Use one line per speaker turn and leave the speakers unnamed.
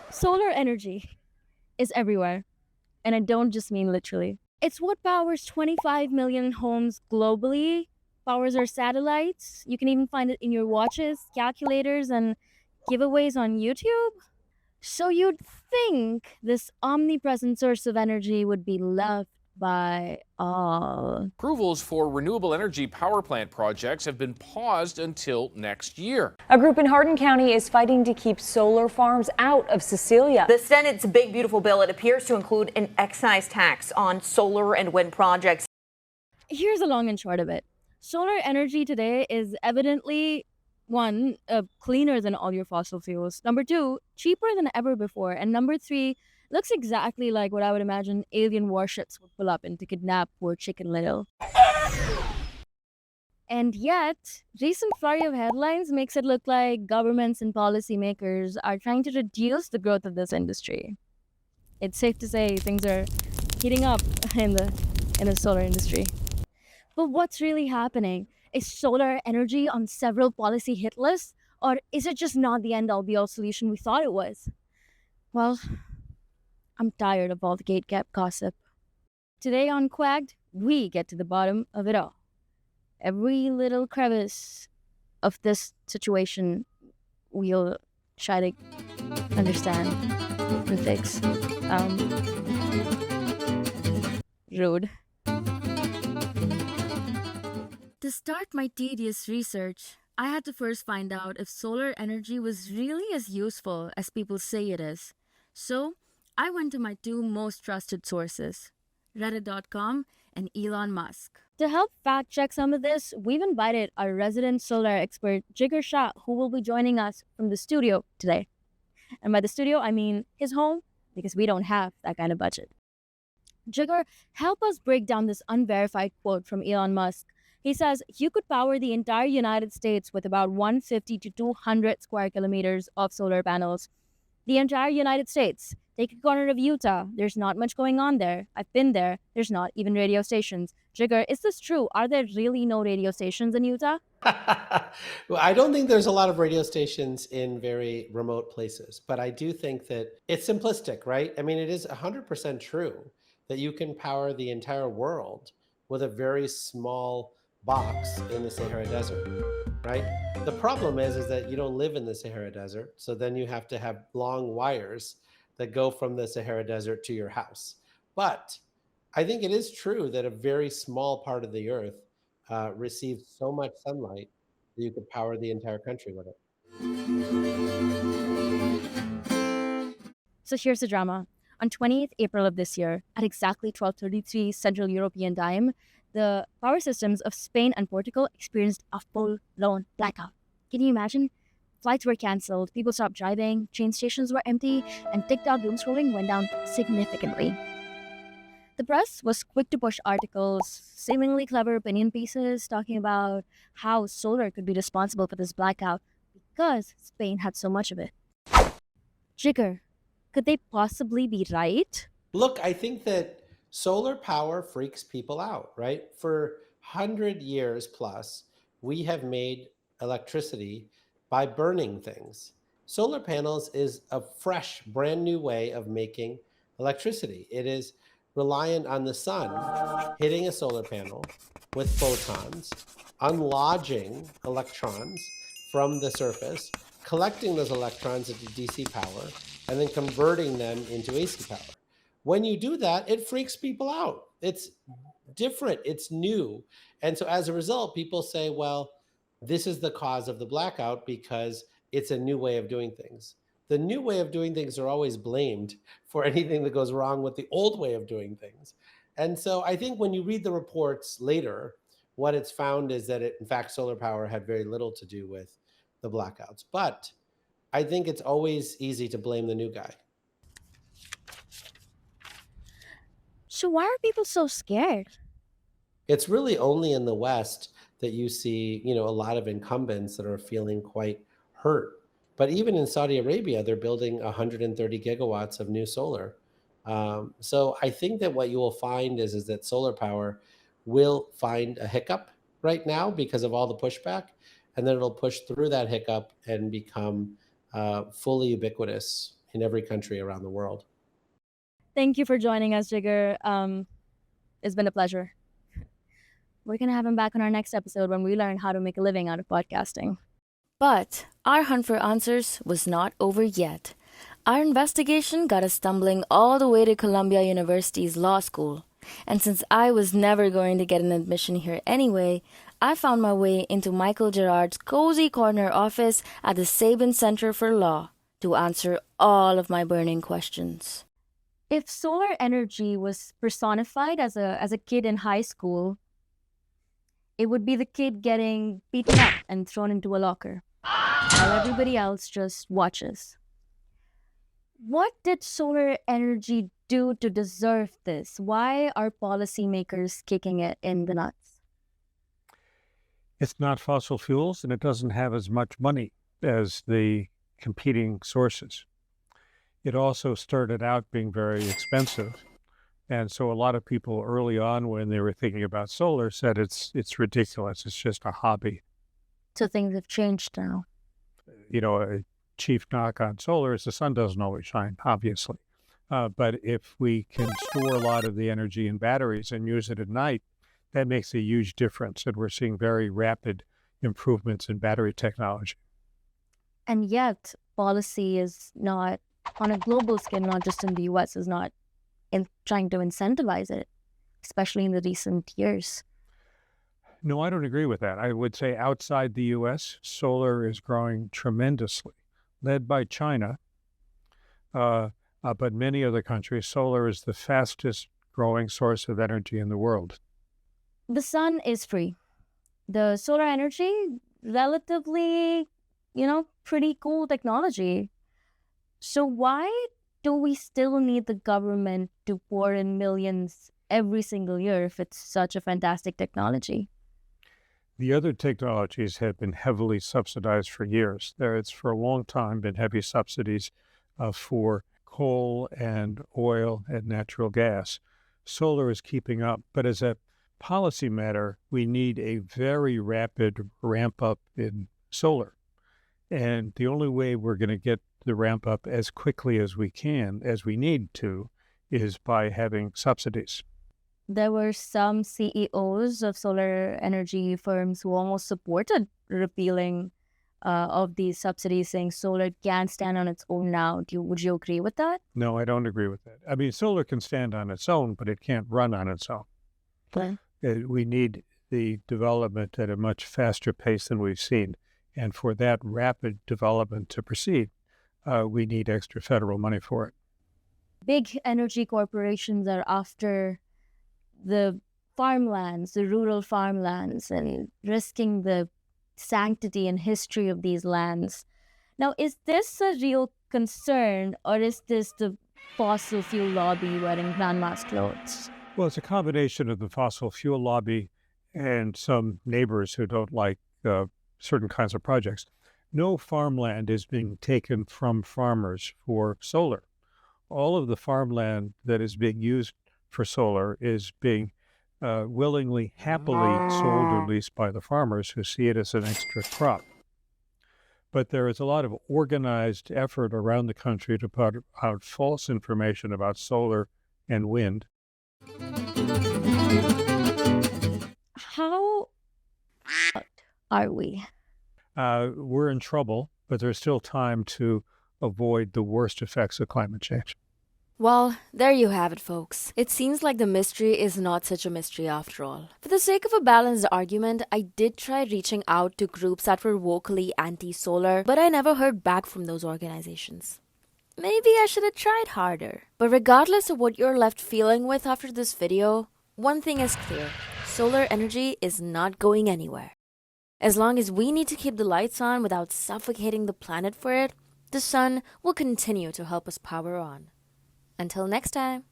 Solar energy is everywhere, and I don't just mean literally. It's what powers 25 million homes globally, powers our satellites. You can even find it in your watches, calculators, and giveaways on YouTube. So you'd think this omnipresent source of energy would be loved by all.
Approvals for renewable energy power plant projects have been paused until next year.
A group in Hardin County is fighting to keep solar farms out of Cecilia.
The Senate's big, beautiful bill, it appears to include an excise tax on solar and wind projects.
Here's the long and short of it. Solar energy today is evidently, one, cleaner than all your fossil fuels. Number two, cheaper than ever before. And number three, looks exactly like what I would imagine alien warships would pull up in to kidnap poor Chicken Little. And yet, recent flurry of headlines makes it look like governments and policymakers are trying to reduce the growth of this industry. It's safe to say things are heating up in the solar industry. But what's really happening? Is solar energy on several policy hit lists? Or is it just not the end-all be-all solution we thought it was? Well, I'm tired of all the gatekept gossip. Today on Quagged, we get to the bottom of it all. Every little crevice of this situation, we'll try to understand and fix. Rude. To start my tedious research, I had to first find out if solar energy was really as useful as people say it is. So, I went to my two most trusted sources, Reddit.com and Elon Musk. To help fact check some of this, we've invited our resident solar expert, Jigar Shah, who will be joining us from the studio today. And by the studio, I mean his home, because we don't have that kind of budget. Jigar, help us break down this unverified quote from Elon Musk. He says you could power the entire United States with about 150 to 200 square kilometers of solar panels. The entire United States. Take a corner of Utah. There's not much going on there. I've been there. There's not even radio stations. Jigar, is this true? Are there really no radio stations in Utah?
Well, I don't think there's a lot of radio stations in very remote places, but I do think that it's simplistic, right? I mean, it is 100% true that you can power the entire world with a very small box in the Sahara Desert, right? The problem is that you don't live in the Sahara Desert, so then you have to have long wires that go from the Sahara Desert to your house. But I think it is true that a very small part of the earth receives so much sunlight that you could power the entire country with it.
So here's the drama. On 20th April of this year, at exactly 12:33 Central European Time, the power systems of Spain and Portugal experienced a full-blown blackout. Can you imagine? Flights were canceled, people stopped driving, train stations were empty, and TikTok doom scrolling went down significantly. The press was quick to push articles, seemingly clever opinion pieces talking about how solar could be responsible for this blackout because Spain had so much of it. Jigar, could they possibly be right?
Look, I think that solar power freaks people out, right? For 100 years plus, we have made electricity by burning things. Solar panels is a fresh, brand new way of making electricity. It is reliant on the sun hitting a solar panel with photons, unlodging electrons from the surface, collecting those electrons into DC power, and then converting them into AC power. When you do that, it freaks people out. It's different, it's new. And so as a result, people say, well, this is the cause of the blackout because it's a new way of doing things. The new way of doing things are always blamed for anything that goes wrong with the old way of doing things. And so I think when you read the reports later, what it's found is that in fact, solar power had very little to do with the blackouts. But I think it's always easy to blame the new guy.
So why are people so scared?
It's really only in the West that you see, a lot of incumbents that are feeling quite hurt. But even in Saudi Arabia, they're building 130 gigawatts of new solar. So I think that what you will find is that solar power will find a hiccup right now because of all the pushback, and then it'll push through that hiccup and become fully ubiquitous in every country around the world.
Thank you for joining us, Jigar. It's been a pleasure. We're going to have him back on our next episode when we learn how to make a living out of podcasting. But our hunt for answers was not over yet. Our investigation got us stumbling all the way to Columbia University's law school. And since I was never going to get an admission here anyway, I found my way into Michael Gerard's cozy corner office at the Sabin Center for Law to answer all of my burning questions. If solar energy was personified as a kid in high school, it would be the kid getting beaten up and thrown into a locker, while everybody else just watches. What did solar energy do to deserve this? Why are policymakers kicking it in the nuts?
It's not fossil fuels, and it doesn't have as much money as the competing sources. It also started out being very expensive. And so a lot of people early on when they were thinking about solar said it's ridiculous. It's just a hobby.
So things have changed now.
You know, a chief knock on solar is the sun doesn't always shine, obviously. But if we can store a lot of the energy in batteries and use it at night, that makes a huge difference. And we're seeing very rapid improvements in battery technology.
And yet, policy is not, on a global scale, not just in the US, is not trying to incentivize it, especially in the recent years.
No, I don't agree with that. I would say outside the U.S., solar is growing tremendously, led by China. But many other countries, solar is the fastest growing source of energy in the world.
The sun is free. The solar energy, relatively, pretty cool technology. So why do we still need the government to pour in millions every single year if it's such a fantastic technology?
The other technologies have been heavily subsidized for years. It's for a long time been heavy subsidies for coal and oil and natural gas. Solar is keeping up, but as a policy matter, we need a very rapid ramp up in solar. And the only way we're going to get the ramp up as quickly as we can, as we need to, is by having subsidies.
There were some CEOs of solar energy firms who almost supported repealing of these subsidies, saying solar can't stand on its own now. Would you agree with that?
No, I don't agree with that. I mean, solar can stand on its own, but it can't run on its own.
Okay.
We need the development at a much faster pace than we've seen. And for that rapid development to proceed, we need extra federal money for it.
Big energy corporations are after the farmlands, the rural farmlands, and risking the sanctity and history of these lands. Now, is this a real concern, or is this the fossil fuel lobby wearing grandma's clothes?
Well, it's a combination of the fossil fuel lobby and some neighbors who don't like certain kinds of projects. No farmland is being taken from farmers for solar. All of the farmland that is being used for solar is being willingly, happily sold or leased by the farmers who see it as an extra crop. But there is a lot of organized effort around the country to put out false information about solar and wind.
How are we?
We're in trouble, but there's still time to avoid the worst effects of climate change.
Well, there you have it, folks. It seems like the mystery is not such a mystery after all. For the sake of a balanced argument, I did try reaching out to groups that were vocally anti-solar, but I never heard back from those organizations. Maybe I should have tried harder. But regardless of what you're left feeling with after this video, one thing is clear. Solar energy is not going anywhere. As long as we need to keep the lights on without suffocating the planet for it, the sun will continue to help us power on. Until next time.